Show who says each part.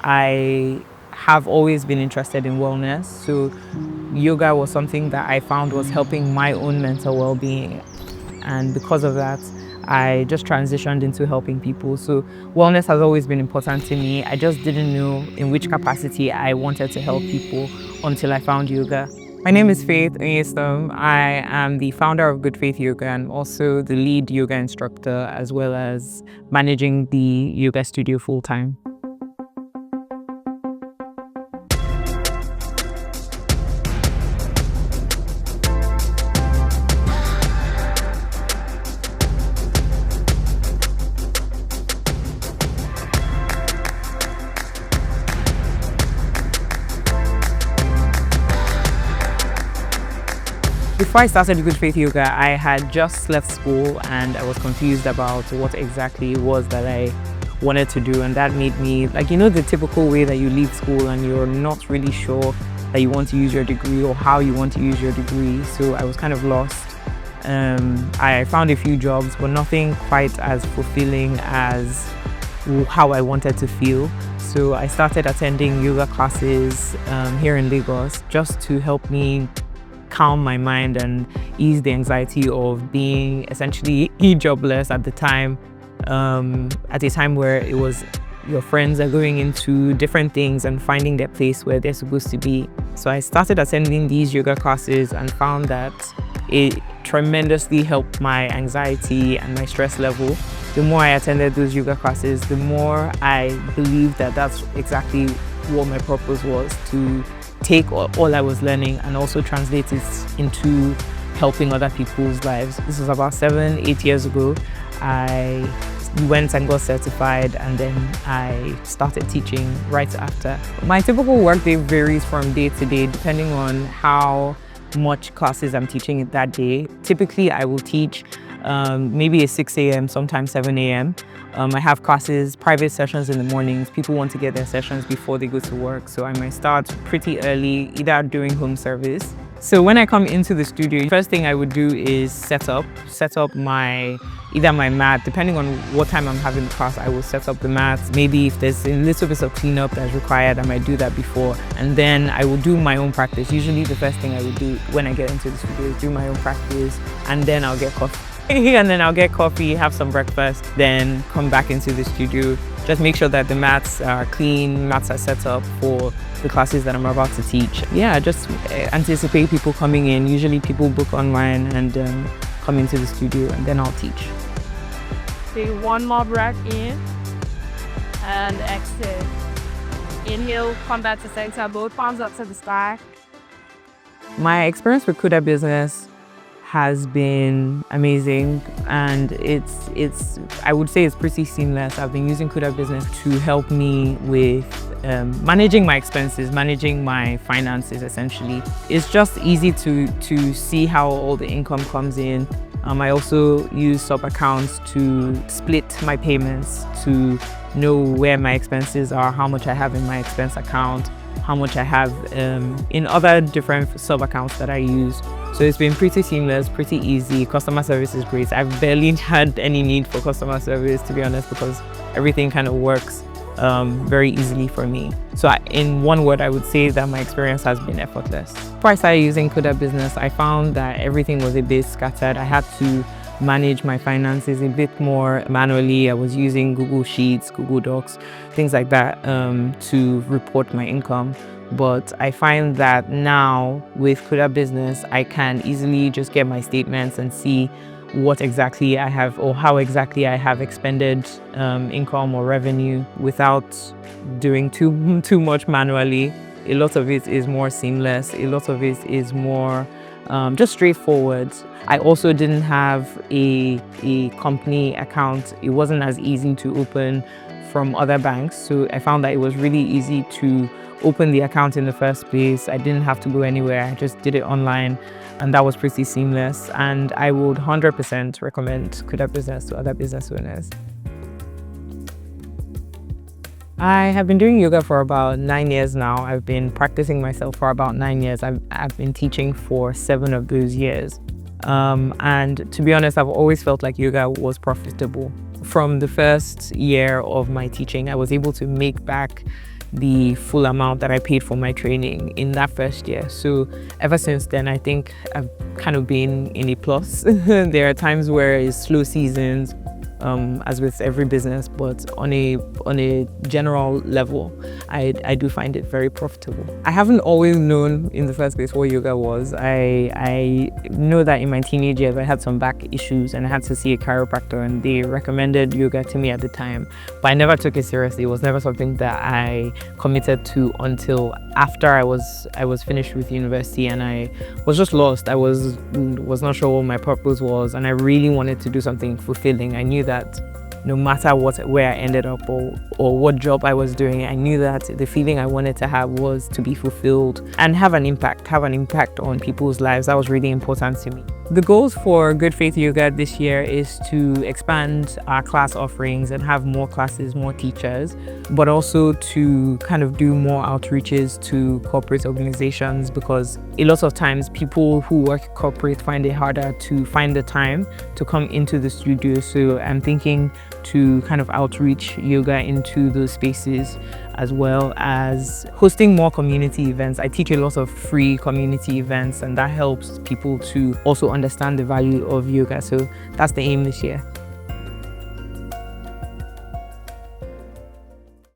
Speaker 1: I have always been interested in wellness. So yoga was something that I found was helping my own mental well-being. And because of that, I just transitioned into helping people. So wellness has always been important to me. I just didn't know in which capacity I wanted to help people until I found yoga. My name is Faith Onyestom. I am the founder of Good Faith Yoga and also the lead yoga instructor, as well as managing the yoga studio full-time. Before I started Good Faith Yoga, I had just left school and I was confused about what exactly it was that I wanted to do, and that made me, the typical way that you leave school and you're not really sure that you want to use your degree or how you want to use your degree. So I was kind of lost. I found a few jobs, but nothing quite as fulfilling as how I wanted to feel. So I started attending yoga classes here in Lagos just to help me calm my mind and ease the anxiety of being essentially jobless at the time, at a time where it was your friends are going into different things and finding their place where they're supposed to be. So I started attending these yoga classes and found that it tremendously helped my anxiety and my stress level. The more I attended those yoga classes, the more I believed that that's exactly what my purpose was, to take all I was learning and also translate it into helping other people's lives. This was about 7-8 years ago. I went and got certified, and then I started teaching right after. My typical workday varies from day to day depending on how much classes I'm teaching that day. Typically I will teach maybe at 6 a.m., sometimes 7 a.m. I have classes, private sessions in the mornings. People want to get their sessions before they go to work. So I might start pretty early, either doing home service. So when I come into the studio, the first thing I would do is set up either my mat. Depending on what time I'm having the class, I will set up the mats. Maybe if there's a little bit of cleanup that's required, I might do that before. And then I will do my own practice. Usually the first thing I would do when I get into the studio is do my own practice, and then I'll get coffee. And then I'll get coffee, have some breakfast, then come back into the studio. Just make sure that the mats are clean, mats are set up for the classes that I'm about to teach. Yeah, just anticipate people coming in. Usually people book online and come into the studio, and then I'll teach.
Speaker 2: Take one more breath in and exhale. Inhale, come back to center, both palms up to the sky.
Speaker 1: My experience with Kuda Business has been amazing, and I would say it's pretty seamless. I've been using Kuda Business to help me with managing my expenses, managing my finances essentially. It's just easy to see how all the income comes in. I also use sub-accounts to split my payments, to know where my expenses are, how much I have in my expense account, how much I have in other different sub-accounts that I use. So it's been pretty seamless, pretty easy. Customer service is great. I've barely had any need for customer service, to be honest, because everything kind of works very easily for me. So in one word, I would say that my experience has been effortless. Before I started using Kuda Business, I found that everything was a bit scattered. I had to manage my finances a bit more manually. I was using Google Sheets, Google Docs, things like that to report my income. But I find that now with Kuda Business, I can easily just get my statements and see what exactly I have or how exactly I have expended income or revenue without doing too much manually. A lot of it is more seamless. A lot of it is more just straightforward. I also didn't have a company account. It wasn't as easy to open from other banks. So I found that it was really easy to open the account in the first place. I didn't have to go anywhere. I just did it online, and that was pretty seamless. And I would 100% recommend Kuda Business to other business owners. I have been doing yoga for about 9 years now. I've been practicing myself for about 9 years. I've been teaching for 7 of those years. And to be honest, I've always felt like yoga was profitable. From the first year of my teaching, I was able to make back the full amount that I paid for my training in that first year. So ever since then, I think I've kind of been in a plus. There are times where it's slow seasons, as with every business, but on a general level, I do find it very profitable. I haven't always known in the first place what yoga was. I know that in my teenage years I had some back issues and I had to see a chiropractor, and they recommended yoga to me at the time, but I never took it seriously. It was never something that I committed to until after I was finished with university, and I was just lost. I was not sure what my purpose was, and I really wanted to do something fulfilling. I knew that no matter where I ended up or what job I was doing, I knew that the feeling I wanted to have was to be fulfilled and have an impact on people's lives. That was really important to me. The goals for Good Faith Yoga this year is to expand our class offerings and have more classes, more teachers, but also to kind of do more outreaches to corporate organizations, because a lot of times people who work corporate find it harder to find the time to come into the studio. So I'm thinking to kind of outreach yoga into those spaces, as well as hosting more community events. I teach a lot of free community events, and that helps people to also understand the value of yoga. So that's the aim this year.